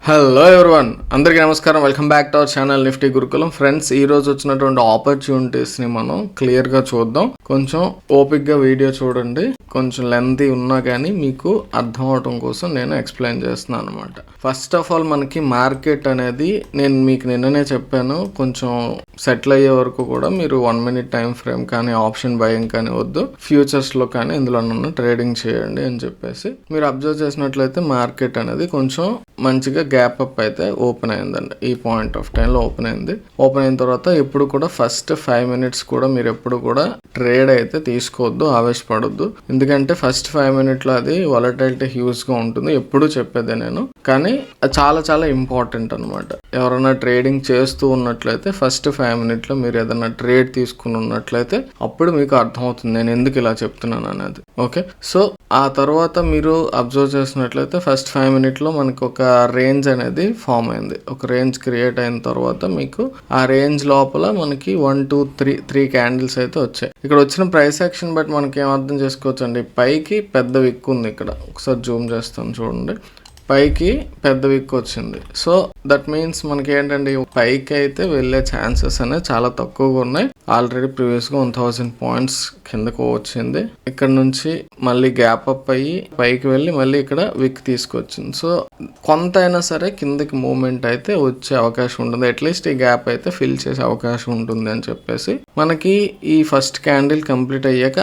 Hello everyone, అందరికీ నమస్కారం. Welcome back to our channel Nifty Gurukulam. Friends, ఈ రోజు వచ్చినటువంటి ఆపర్చునిటీస్ని మనం క్లియర్గా చూద్దాం. కొంచెం ఓపిక్గా వీడియో చూడండి. కొంచెం లెంతీ ఉన్నా కానీ మీకు అర్థం అవటం కోసం నేను ఎక్స్ప్లెయిన్ చేస్తున్నాను అనమాట. ఫస్ట్ ఆఫ్ ఆల్ మనకి మార్కెట్ అనేది నేను మీకు నిన్ననే చెప్పాను, కొంచెం సెటిల్ అయ్యే వరకు కూడా మీరు 1 minute టైం ఫ్రేమ్ కానీ ఆప్షన్ బయింగ్ కానీ వద్దు, ఫ్యూచర్స్లో కానీ ఇందులో ట్రేడింగ్ చేయండి అని చెప్పేసి మీరు అబ్జర్వ్ చేసినట్లయితే మార్కెట్ అనేది కొంచెం మంచిగా గ్యాప్ అప్ అయితే ఓపెన్ అయిందండి. ఈ పాయింట్ ఆఫ్ టైంలో ఓపెన్ అయింది. ఓపెన్ అయిన తర్వాత ఎప్పుడు కూడా ఫస్ట్ 5 minutes కూడా మీరు ఎప్పుడు కూడా ట్రేడ్ అయితే తీసుకోవద్దు, ఆవేశపడొద్దు. ఎందుకంటే ఫస్ట్ 5 minutes అది వాలటిలిటీ హ్యూజ్గా ఉంటుంది, ఎప్పుడు చెప్పేదే నేను. కానీ అది చాలా చాలా ఇంపార్టెంట్ అనమాట. ఎవరైనా ట్రేడింగ్ చేస్తూ ఉన్నట్లయితే ఫస్ట్ 5 minutes మీరు ఏదైనా ట్రేడ్ తీసుకుని ఉన్నట్లయితే అప్పుడు మీకు అర్థమవుతుంది నేను ఎందుకు ఇలా చెప్తున్నాను అనేది. ఓకే, సో ఆ తర్వాత మీరు అబ్జర్వ్ చేసినట్లయితే ఫస్ట్ 5 minutes మనకి ఒక రేంజ్ అనేది ఫామ్ అయింది. ఒక రేంజ్ క్రియేట్ అయిన తర్వాత మీకు ఆ రేంజ్ లోపల మనకి 1 2 3 క్యాండిల్స్ అయితే వచ్చాయి. ఇక్కడ వచ్చిన ప్రైస్ యాక్షన్ బట్టి మనకి ఏం అర్థం చేసుకోవచ్చు అండి, పైకి పెద్ద విక్ ఉంది. ఇక్కడ ఒకసారి జూమ్ చేస్తాను చూడండి, పైకి పెద్ద విక్ వచ్చింది. సో దట్ మీన్స్ మనకి ఏంటంటే పైకి అయితే వెళ్ళే ఛాన్సెస్ అనేది చాలా తక్కువగా ఉన్నాయి. ఆల్రెడీ ప్రీవియస్గా 1000 points కిందకు వచ్చింది. ఇక్కడ నుంచి మళ్ళీ గ్యాప్ అప్ అయ్యి పైకి వెళ్ళి మళ్ళీ ఇక్కడ విక్ తీసుకొచ్చింది. సో కొంత అయినా సరే కిందకి మూవ్మెంట్ అయితే వచ్చే అవకాశం ఉంటుంది. అట్లీస్ట్ ఈ గ్యాప్ అయితే ఫిల్ చేసే అవకాశం ఉంటుంది అని చెప్పేసి మనకి ఈ ఫస్ట్ క్యాండిల్ కంప్లీట్ అయ్యాక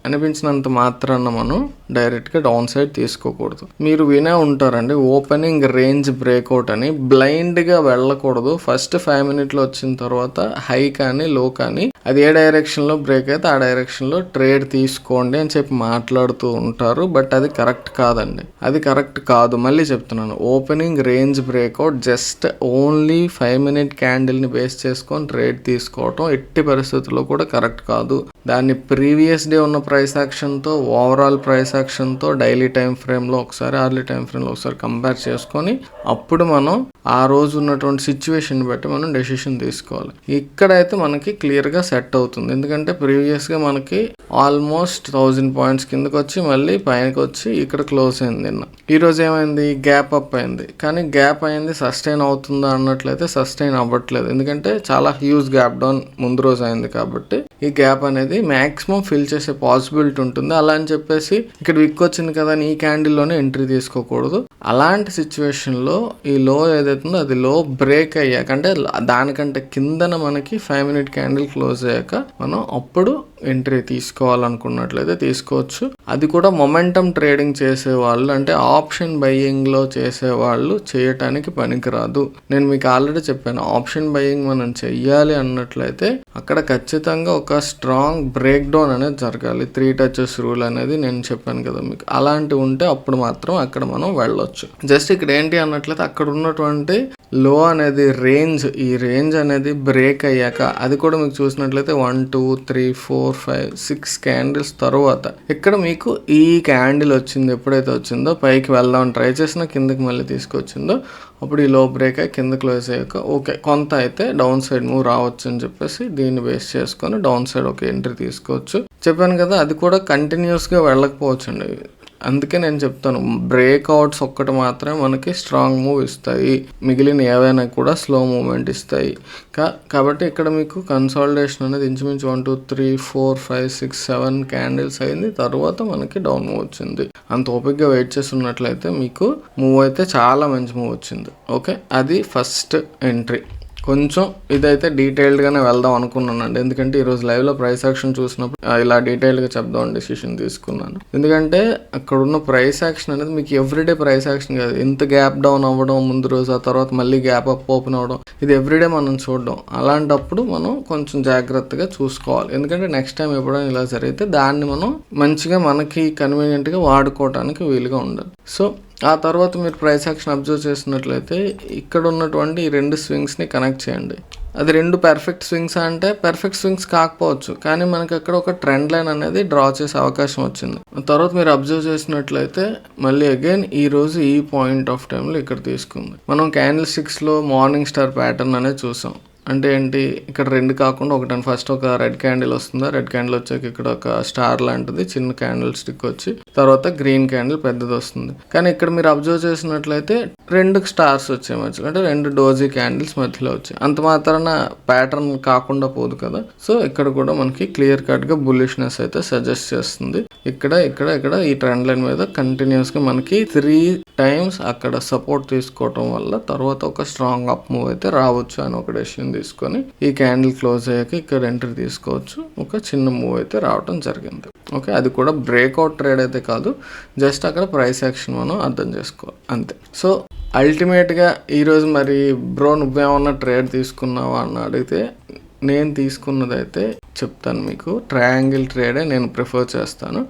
అనిపించినంత మాత్రాన మనం డైరెక్ట్గా డౌన్ సైడ్ తీసుకోకూడదు. మీరు వినే ఉంటారండి, ఓపెనింగ్ రేంజ్ బ్రేక్అవుట్ అని. బ్లైండ్గా వెళ్ళకూడదు. ఫస్ట్ 5 minutes వచ్చిన తర్వాత హై కానీ లో కానీ అది ఏ డైరెక్షన్లో బ్రేక్ అయితే ఆ డైరెక్షన్లో ట్రేడ్ తీసుకోండి అని చెప్పి మాట్లాడుతూ ఉంటారు. బట్ అది కరెక్ట్ కాదండి, అది కరెక్ట్ కాదు. మళ్ళీ చెప్తున్నాను, opening range breakout just only 5 minute క్యాండిల్ని బేస్ చేసుకొని ట్రేడ్ తీసుకోవటం ఎట్టి పరిస్థితుల్లో కూడా కరెక్ట్ కాదు. దాన్ని ప్రీవియస్ డే ఉన్న ప్రైస్ యాక్షన్తో, ఓవరాల్ ప్రైస్ యాక్షన్తో, డైలీ టైం ఫ్రేమ్లో ఒకసారి, అర్లీ టైం ఫ్రేమ్లో ఒకసారి కంపేర్ చేసుకొని అప్పుడు మనం ఆ రోజు ఉన్నటువంటి సిచ్యువేషన్ బట్టి మనం డెసిషన్ తీసుకోవాలి. ఇక్కడైతే మనకి క్లియర్గా సెట్ అవుతుంది. ఎందుకంటే ప్రీవియస్గా మనకి ఆల్మోస్ట్ 1000 points కిందకి వచ్చి మళ్ళీ పైనకి వచ్చి ఇక్కడ క్లోజ్ అయింది. నిన్న ఈరోజు ఏమైంది, గ్యాప్ అప్ అయింది. కానీ గ్యాప్ అయింది సస్టైన్ అవుతుందా అన్నట్లయితే సస్టైన్ అవ్వట్లేదు. ఎందుకంటే చాలా హ్యూజ్ గ్యాప్ డౌన్ ముందు రోజు అయింది కాబట్టి ఈ గ్యాప్ అనేది మ్యాక్సిమం ఫిల్ చేసే పాసిబిలిటీ ఉంటుంది. అలా అని చెప్పేసి ఇక్కడ విక్ వచ్చింది కదా అని ఈ క్యాండిల్లోనే ఎంట్రీ తీసుకోకూడదు. అలాంటి సిచ్యువేషన్లో ఈ లో ఏదైతుందో అది లో బ్రేక్ అయ్యాక, అంటే దానికంటే కిందన మనకి 5 minute క్యాండిల్ క్లోజ్ అయ్యాక మనం అప్పుడు ఎంట్రీ తీసుకోవాలనుకున్నట్లయితే తీసుకోవచ్చు. అది కూడా మొమెంటం ట్రేడింగ్ చేసేవాళ్ళు, అంటే ఆప్షన్ బయ్యింగ్లో చేసేవాళ్ళు చేయటానికి పనికిరాదు. నేను మీకు ఆల్రెడీ చెప్పాను, ఆప్షన్ బయ్యింగ్ మనం చెయ్యాలి అన్నట్లయితే అక్కడ ఖచ్చితంగా ఒక స్ట్రాంగ్ బ్రేక్ డౌన్ అనేది జరగాలి. 3 touches రూల్ అనేది నేను చెప్పాను కదా మీకు. అలాంటివి ఉంటే అప్పుడు మాత్రం అక్కడ మనం వెళ్ళొచ్చు. జస్ట్ ఇక్కడ ఏంటి అన్నట్లయితే అక్కడ ఉన్నటువంటి లో అనేది ఈ రేంజ్ అనేది బ్రేక్ అయ్యాక, అది కూడా మీకు చూసినట్లయితే 1 2 3 4 5 6 క్యాండిల్స్ తర్వాత ఇక్కడ మీకు ఈ క్యాండిల్ వచ్చింది. ఎప్పుడైతే వచ్చిందో పైకి వెళ్దామని ట్రై చేసినా కిందకి మళ్ళీ తీసుకొచ్చిందో అప్పుడు ఈ లో బ్రేక్ అయ్యి కింద క్లోజ్ అయ్యాక ఓకే, కొంత అయితే డౌన్ సైడ్ మూవ్ రావచ్చు అని చెప్పేసి దీన్ని బేస్ చేసుకొని డౌన్ సైడ్ ఒక ఎంట్రీ తీసుకోవచ్చు. చెప్పాను కదా, అది కూడా కంటిన్యూస్గా వెళ్ళకపోవచ్చు అండి. అందుకే నేను చెప్తాను, బ్రేక్అవుట్స్ ఒక్కటి మాత్రమే మనకి స్ట్రాంగ్ మూవ్ ఇస్తాయి, మిగిలిన ఏవైనా కూడా స్లో మూవ్మెంట్ ఇస్తాయి. కాబట్టి ఇక్కడ మీకు కన్సాలిడేషన్ అనేది ఇంచుమించు 1 2 3 4 5 6 7 క్యాండిల్స్ అయింది. తర్వాత మనకి డౌన్ మూవ్ వచ్చింది. అంత ఓపిక్గా వెయిట్ చేస్తున్నట్లయితే మీకు మూవ్ అయితే చాలా మంచి మూవ్ వచ్చింది. ఓకే, అది ఫస్ట్ ఎంట్రీ. కొంచెం ఇదైతే డీటెయిల్డ్గానే వెళ్దాం అనుకున్నానండి, ఎందుకంటే ఈరోజు లైవ్లో ప్రైస్ యాక్షన్ చూసినప్పుడు ఇలా డీటెయిల్డ్గా చెప్దామని డెసిషన్ తీసుకున్నాను. ఎందుకంటే అక్కడ ఉన్న ప్రైస్ యాక్షన్ అనేది మీకు ఎవ్రీడే ప్రైస్ యాక్షన్ కాదు. ఎంత గ్యాప్ డౌన్ అవ్వడం ముందు రోజు, ఆ తర్వాత మళ్ళీ గ్యాప్ అప్ ఓపెన్ అవ్వడం, ఇది ఎవ్రీడే మనం చూడడం. అలాంటప్పుడు మనం కొంచెం జాగ్రత్తగా చూసుకోవాలి. ఎందుకంటే నెక్స్ట్ టైం ఎప్పుడైనా ఇలా జరిగితే దాన్ని మనం మంచిగా మనకి కన్వీనియంట్గా వాడుకోవడానికి వీలుగా ఉండాలి. సో ఆ తర్వాత మీరు ప్రైస్ యాక్షన్ అబ్జర్వ్ చేసినట్లయితే ఇక్కడ ఉన్నటువంటి ఈ 2 స్వింగ్స్ని కనెక్ట్ చేయండి. అది 2 పర్ఫెక్ట్ స్వింగ్స్ అంటే పర్ఫెక్ట్ స్వింగ్స్ కాకపోవచ్చు, కానీ మనకి అక్కడ ఒక ట్రెండ్ లైన్ అనేది డ్రా చేసే అవకాశం వచ్చింది. తర్వాత మీరు అబ్జర్వ్ చేసినట్లయితే మళ్ళీ అగైన్ ఈ రోజు ఈ పాయింట్ ఆఫ్ టైంలో ఇక్కడ తీసుకుంది. మనం క్యాండిల్ స్టిక్స్లో మార్నింగ్ స్టార్ ప్యాటర్న్ అనేది చూసాం. అంటే ఏంటి, ఇక్కడ 2 కాకుండా ఒకటని ఫస్ట్ ఒక రెడ్ క్యాండిల్ వస్తుందా, రెడ్ క్యాండిల్ వచ్చాక ఇక్కడ ఒక స్టార్ లాంటిది చిన్న క్యాండిల్ స్టిక్ వచ్చి తర్వాత గ్రీన్ క్యాండిల్ పెద్దది వస్తుంది. కానీ ఇక్కడ మీరు అబ్జర్వ్ చేసినట్లయితే 2 స్టార్స్ వచ్చాయి మధ్యలో, అంటే 2 డోజీ క్యాండిల్స్ మధ్యలో వచ్చాయి. అంత మాత్రాన ప్యాటర్న్ కాకుండా పోదు కదా. సో ఇక్కడ కూడా మనకి క్లియర్ కట్ గా బుల్లిష్నెస్ అయితే సజెస్ట్ చేస్తుంది. ఇక్కడ ఇక్కడ ఇక్కడ ఈ ట్రెండ్ లైన్ మీద కంటిన్యూస్ గా మనకి 3 times అక్కడ సపోర్ట్ తీసుకోవటం వల్ల తర్వాత ఒక స్ట్రాంగ్ అప్ మూవ్ అయితే రావచ్చు అని ఒక డెసిషన్ తీసుకొని ఈ క్యాండిల్ క్లోజ్ అయ్యాక ఇక్కడ ఎంట్రీ తీసుకోవచ్చు. ఒక చిన్న మూవ్ అయితే రావడం జరిగింది. ఓకే, అది కూడా బ్రేక్అవుట్ ట్రేడ్ అయితే కాదు, జస్ట్ అక్కడ ప్రైస్ యాక్షన్ మనం అర్థం చేసుకోవాలి అంతే. సో అల్టిమేట్గా ఈరోజు మరి బ్రో నువ్వేమన్నా ట్రేడ్ తీసుకున్నావా అని అడిగితే నేను తీసుకున్నదైతే చెప్తాను మీకు, ట్రయాంగిల్ ట్రేడే నేను ప్రిఫర్ చేస్తాను.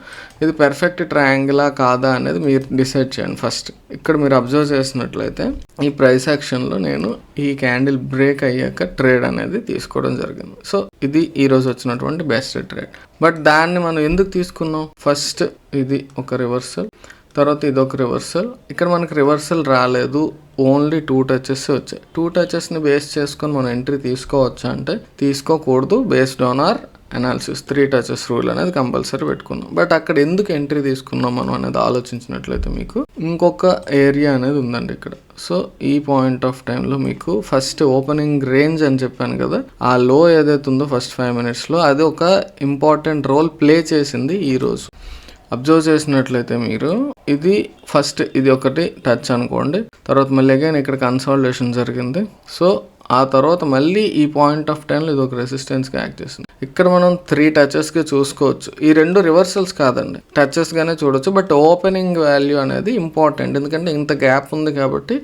ఇది పర్ఫెక్ట్ ట్రయాంగిలా కాదా అనేది మీరు డిసైడ్ చేయండి ఫస్ట్. ఇక్కడ మీరు అబ్జర్వ్ చేసినట్లయితే ఈ ప్రైస్ యాక్షన్లో నేను ఈ క్యాండిల్ బ్రేక్ అయ్యాక ట్రేడ్ అనేది తీసుకోవడం జరిగింది. సో ఇది ఈరోజు వచ్చినటువంటి బెస్ట్ ట్రేడ్. బట్ దాన్ని మనం ఎందుకు తీసుకున్నాం, ఫస్ట్ ఇది ఒక రివర్సల్, తర్వాత ఇది ఒక రివర్సల్. ఇక్కడ మనకి రివర్సల్ రాలేదు, ఓన్లీ 2 touches వచ్చాయి. 2 touchesని బేస్ చేసుకొని మనం ఎంట్రీ తీసుకోవచ్చా అంటే తీసుకోకూడదు. Based on our analysis 3 touches rule అనేది కంపల్సరీ పెట్టుకున్నాం. బట్ అక్కడ ఎందుకు ఎంట్రీ తీసుకున్నాం మనం అనేది ఆలోచించినట్లయితే మీకు ఇంకొక ఏరియా అనేది ఉందండి ఇక్కడ. సో ఈ పాయింట్ ఆఫ్ టైంలో మీకు ఫస్ట్ ఓపెనింగ్ రేంజ్ అని చెప్పాను కదా, ఆ లో ఏదైతే ఉందో ఫస్ట్ 5 minutesలో అది ఒక ఇంపార్టెంట్ రోల్ ప్లే చేసింది ఈరోజు. అబ్జర్వ్ చేసినట్లయితే మీరు ఇది ఫస్ట్ ఇది ఒకటి టచ్ అనుకోండి, తర్వాత మళ్ళీ అగైన్ ఇక్కడ కన్సాలిడేషన్ జరిగింది. సో ఆ తర్వాత మళ్ళీ ఈ పాయింట్ ఆఫ్ టైంలో ఇది ఒక రెసిస్టెన్స్గా యాక్ట్ చేస్తుంది. ఇక్కడ మనం 3 touchesగా చూసుకోవచ్చు. ఈ 2 రివర్సల్స్ కాదండి, టచెస్గానే చూడొచ్చు. బట్ ఓపెనింగ్ వాల్యూ అనేది ఇంపార్టెంట్, ఎందుకంటే ఇంత గ్యాప్ ఉంది కాబట్టి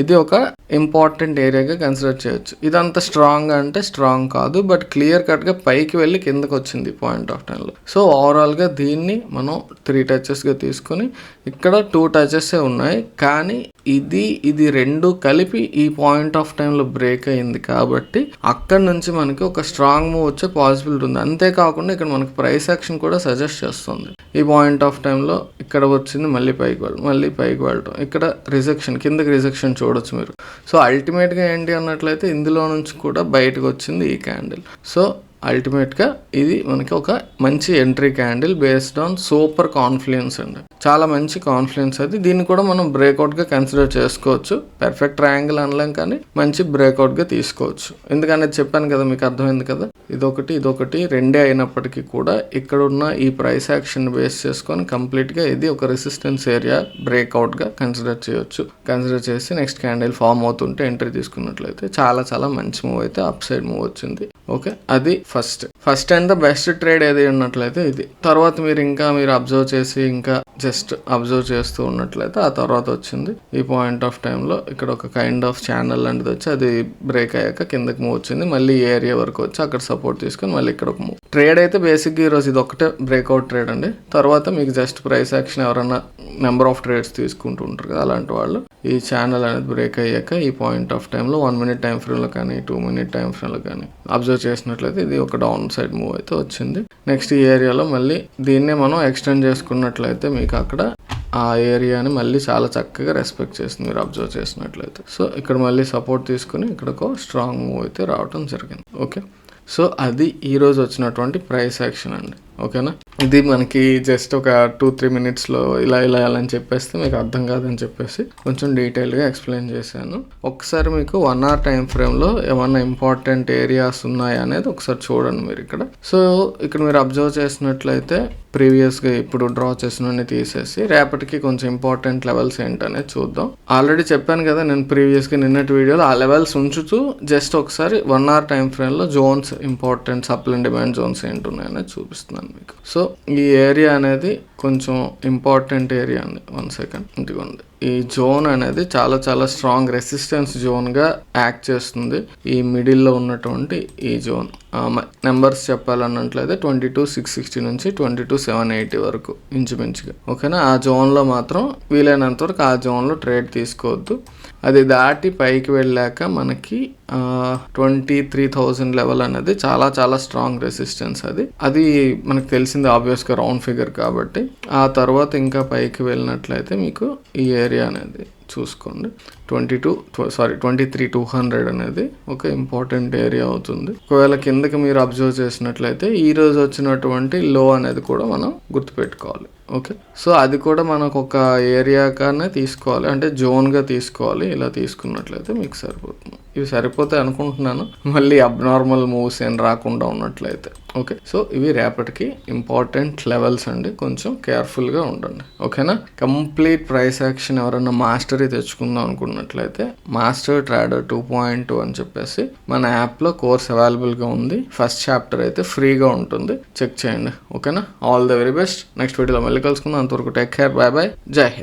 ఇది ఒక ఇంపార్టెంట్ ఏరియాగా కన్సిడర్ చేయొచ్చు. ఇది అంత స్ట్రాంగ్ అంటే స్ట్రాంగ్ కాదు, బట్ క్లియర్ కట్గా పైకి వెళ్ళి కిందకు వచ్చింది పాయింట్ ఆఫ్ టైంలో. సో ఓవరాల్గా దీన్ని మనం 3 touchesగా తీసుకొని ఇక్కడ 2 touches ఉన్నాయి, కానీ ఇది 2 కలిపి ఈ పాయింట్ ఆఫ్ టైంలో బ్రేక్ అయింది కాబట్టి అక్కడ నుంచి మనకి ఒక స్ట్రాంగ్ మూవ్ వచ్చే పాసిబిలిటీ ఉంది. అంతేకాకుండా ఇక్కడ మనకి ప్రైస్ యాక్షన్ కూడా సజెస్ట్ చేస్తుంది. ఈ పాయింట్ ఆఫ్ టైంలో ఇక్కడ వచ్చింది మళ్ళీ పైకి వెళ్ళటం, ఇక్కడ రిజెక్షన్, కిందకి రిజెక్షన్ చూడొచ్చు మీరు. సో అల్టిమేట్గా ఏంటి అన్నట్లయితే ఇందులో నుంచి కూడా బయటకు వచ్చింది ఈ క్యాండిల్. సో అల్టిమేట్గా ఇది మనకి ఒక మంచి entry candle based on super confidence అండి, చాలా మంచి కాన్ఫిడెన్స్ అది. దీన్ని కూడా మనం బ్రేక్అవుట్గా కన్సిడర్ చేసుకోవచ్చు. పర్ఫెక్ట్ ట్రయాంగిల్ అనలేం, కానీ మంచి బ్రేక్అవుట్గా తీసుకోవచ్చు. ఎందుకనేది చెప్పాను కదా, మీకు అర్థమైంది కదా. ఇదొకటి రెండే అయినప్పటికీ కూడా ఇక్కడ ఉన్న ఈ ప్రైస్ యాక్షన్ బేస్ చేసుకొని కంప్లీట్గా ఇది ఒక రెసిస్టెన్స్ ఏరియా బ్రేక్అవుట్గా కన్సిడర్ చేయొచ్చు. కన్సిడర్ చేసి నెక్స్ట్ క్యాండిల్ ఫామ్ అవుతుంటే ఎంట్రీ తీసుకున్నట్లయితే చాలా మంచి మూవ్ అయితే అప్ సైడ్ మూవ్ వచ్చింది. ఓకే, అది first and the best trade ఏది ఉన్నట్లయితే ఇది. తర్వాత మీరు అబ్జర్వ్ చేసి ఇంకా జస్ట్ అబ్జర్వ్ చేస్తూ ఉన్నట్లయితే ఆ తర్వాత వచ్చింది ఈ పాయింట్ ఆఫ్ టైంలో ఇక్కడ ఒక కైండ్ ఆఫ్ ఛానల్ లాంటిది వచ్చి అది బ్రేక్ అయ్యాక కిందకి మూవ్ వచ్చింది, మళ్ళీ ఏరియా వరకు వచ్చి అక్కడ సపోర్ట్ తీసుకొని మళ్ళీ ఇక్కడ ఒక మూవ్. ట్రేడ్ అయితే బేసిక్గా ఈరోజు ఇది ఒకటే బ్రేక్అవుట్ ట్రేడ్ అండి. తర్వాత మీకు జస్ట్ ప్రైస్ యాక్షన్ ఎవరైనా నెంబర్ ఆఫ్ ట్రేడ్స్ తీసుకుంటూ ఉంటారు కదా, అలాంటి వాళ్ళు ఈ ఛానల్ అనేది బ్రేక్ అయ్యాక ఈ పాయింట్ ఆఫ్ టైంలో 1 minute టైం ఫ్రేమ్లో కానీ 2 minute టైం ఫ్రేమ్లో కానీ అబ్జర్వ్ చేసినట్లయితే ఇది ఒక డౌన్ సైడ్ మూవ్ అయితే వచ్చింది. నెక్స్ట్ ఈ ఏరియాలో మళ్ళీ దీన్నే మనం ఎక్స్టెండ్ చేసుకున్నట్లయితే మీకు అక్కడ ఆ ఏరియాని మళ్ళీ చాలా చక్కగా రెస్పెక్ట్ చేస్తుంది మీరు అబ్జర్వ్ చేసినట్లయితే. సో ఇక్కడ మళ్ళీ సపోర్ట్ తీసుకుని ఇక్కడ ఒక స్ట్రాంగ్ మూవ్ అయితే రావడం జరిగింది. ఓకే, సో అది ఈరోజు వచ్చినటువంటి ప్రైస్ యాక్షన్ అండి. ఓకేనా, ఇది మనకి జస్ట్ ఒక 2-3 minutesలో ఇలా అని చెప్పేస్తే మీకు అర్థం కాదని చెప్పేసి కొంచెం డీటెయిల్గా ఎక్స్ప్లెయిన్ చేశాను. ఒకసారి మీకు 1 hour టైం ఫ్రేమ్లో ఏమన్నా ఇంపార్టెంట్ ఏరియాస్ ఉన్నాయా అనేది ఒకసారి చూడండి మీరు ఇక్కడ. సో ఇక్కడ మీరు అబ్జర్వ్ చేసినట్లయితే ప్రీవియస్గా ఇప్పుడు డ్రా చేసినవన్నీ తీసేసి రేపటికి కొంచెం ఇంపార్టెంట్ లెవెల్స్ ఏంటనేది చూద్దాం. ఆల్రెడీ చెప్పాను కదా నేను ప్రీవియస్గా నిన్నటి వీడియోలో ఆ లెవెల్స్ ఉంచుతూ జస్ట్ ఒకసారి 1 hour టైం ఫ్రేమ్లో zones important supply and demand zones ఏంటున్నాయనేది చూపిస్తున్నాను మీకు. సో ఈ ఏరియా అనేది కొంచెం ఇంపార్టెంట్ ఏరియా అండి. 1 second ఇదిగోండి, ఈ జోన్ అనేది చాలా స్ట్రాంగ్ రెసిస్టెన్స్ జోన్గా యాక్ట్ చేస్తుంది. ఈ మిడిల్లో ఉన్నటువంటి ఈ జోన్ నెంబర్స్ చెప్పాలన్నట్లయితే 22,660 నుంచి 22,780 వరకు ఇంచుమించుగా. ఓకేనా, ఆ జోన్లో మాత్రం వీలైనంత వరకు ఆ జోన్లో ట్రేడ్ తీసుకోవద్దు. అది దాటి పైకి వెళ్ళాక మనకి 23,000 లెవెల్ అనేది చాలా స్ట్రాంగ్ రెసిస్టెన్స్. అది మనకు తెలిసింది ఆబ్వియస్గా రౌండ్ ఫిగర్ కాబట్టి. ఆ తర్వాత ఇంకా పైకి వెళ్ళినట్లయితే మీకు ఈ ఏరియా అనేది చూసుకోండి. 23,200 అనేది ఒక ఇంపార్టెంట్ ఏరియా అవుతుంది. ఒకవేళ కిందకి మీరు అబ్జర్వ్ చేసినట్లయితే ఈ రోజు వచ్చినటువంటి లో అనేది కూడా మనం గుర్తుపెట్టుకోవాలి. ఓకే, సో అది కూడా మనకు ఒక ఏరియాగానే తీసుకోవాలి, అంటే జోన్గా తీసుకోవాలి. ఇలా తీసుకున్నట్లయితే మీకు సరిపోతుంది. ఇవి సరిపోతాయి అనుకుంటున్నాను, మళ్ళీ అబ్నార్మల్ మూవ్స్ ఏం రాకుండా ఉన్నట్లయితే. ఓకే, సో ఇవి రేపటికి ఇంపార్టెంట్ లెవెల్స్ అండి, కొంచెం కేర్ఫుల్గా ఉండండి. ఓకేనా. కంప్లీట్ ప్రైస్ యాక్షన్ ఎవరైనా మాస్టరీ తెచ్చుకుందాం అనుకున్నట్లయితే మాస్టర్ ట్రేడర్ 2.2 అని చెప్పేసి మన యాప్లో కోర్స్ అవైలబుల్గా ఉంది. ఫస్ట్ చాప్టర్ అయితే ఫ్రీగా ఉంటుంది, చెక్ చేయండి. ఓకేనా. All the very best. Next వీడియోలో మళ్ళీ కలుసుకుందాం. అంతవరకు టేక్ కేర్, బాయ్ బాయ్, జై హింద్.